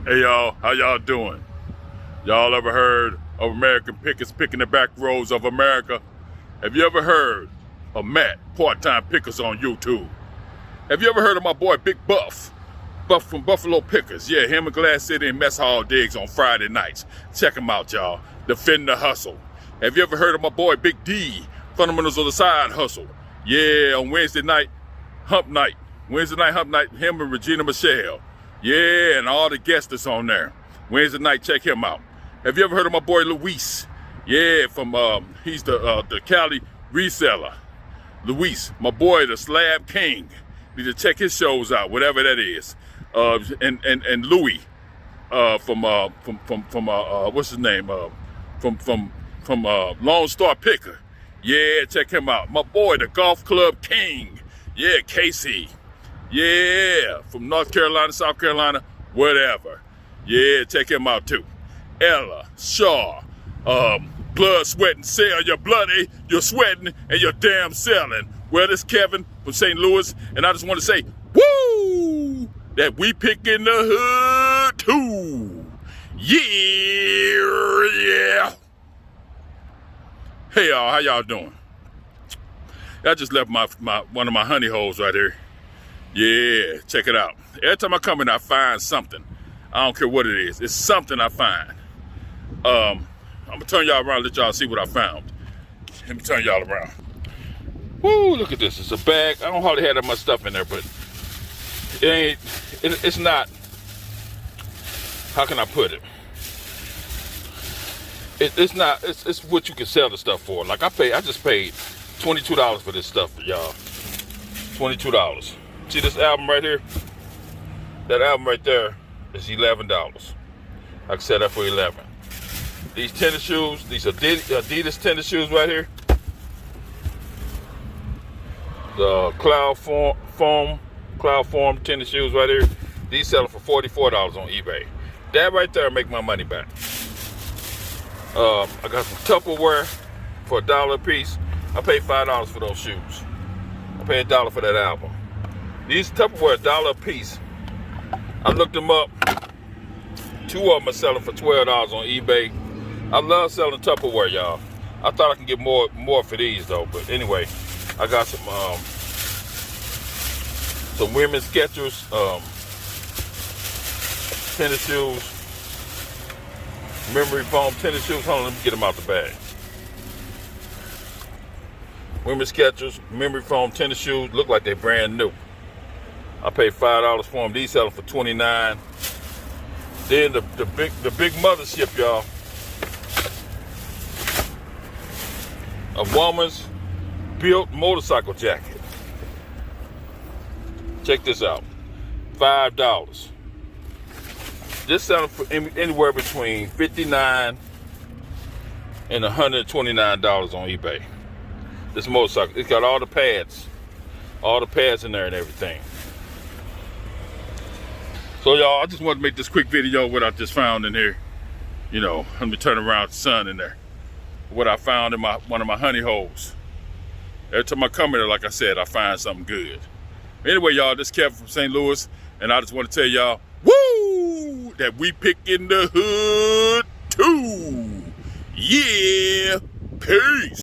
Hey y'all, how y'all doing? Y'all ever heard of American pickers picking the back roads of America? Have you ever heard of Matt, part-time pickers on YouTube? Have you ever heard of my boy Big Buff from Buffalo Pickers? Yeah, him and Glass City and Mess Hall Digs on Friday nights. Check him out, y'all. Defend the hustle. Have you ever heard of my boy Big D, Fundamentals of the Side Hustle? Yeah, on Wednesday night, Hump Night. Wednesday night, Hump Night, him and Regina Michelle. Yeah, and all the guests that's on there. Wednesday night, check him out. Have you ever heard of my boy Luis? Yeah, from he's the Cali reseller. Luis, my boy, the Slab King. Need to check his shows out, whatever that is. And Louis, from what's his name? From Lone Star Picker. Yeah, check him out. My boy, the Golf Club King. Yeah, Casey. Yeah, from North Carolina, South Carolina, whatever. Yeah, check him out too. Ella, Shaw, blood, sweat, and sell. You're bloody, you're sweating, and you're damn selling. Well, this is Kevin from St. Louis, and I just want to say, woo, that we pick in the hood too. Yeah. Hey y'all, how y'all doing? I just left my one of my honey holes right here. Yeah, check it out. Every time I come in, I find something. I don't care what it is. It's something I find. I'm gonna turn y'all around, let y'all see what I found. Let me turn y'all around. Woo, look at this. It's a bag. I don't hardly have that much stuff in there, but it's not, how can I put it? It's not, it's what you can sell the stuff for. Like I just paid $22 for this stuff, y'all. $22. See this album right here? That album right there is $11. I can sell that for $11. These tennis shoes, these Adidas tennis shoes right here. The Cloud Foam tennis shoes right here. These selling for $44 on eBay. That right there make my money back. I got some Tupperware for $1 a piece. I paid $5 for those shoes. I paid $1 for that album. These Tupperware $1 a piece. I looked them up. 2 of them are selling for $12 on eBay. I love selling Tupperware, y'all. I thought I could get more for these though, but anyway, I got some women's Skechers tennis shoes, memory foam tennis shoes. Hold on, let me get them out the bag. Women's Skechers, memory foam tennis shoes, look like they're brand new. I paid $5 for them. These selling for $29. Then the big mothership, y'all. A woman's built motorcycle jacket. Check this out. $5. This selling for anywhere between $59 and $129 on eBay. This motorcycle, it's got all the pads in there and everything. So y'all, I just wanted to make this quick video of what I just found in here. You know, let me turn around the sun in there. What I found in one of my honey holes. Every time I come here, like I said, I find something good. Anyway, y'all, this is Kevin from St. Louis, and I just want to tell y'all, woo, that we pick in the hood too. Yeah, peace.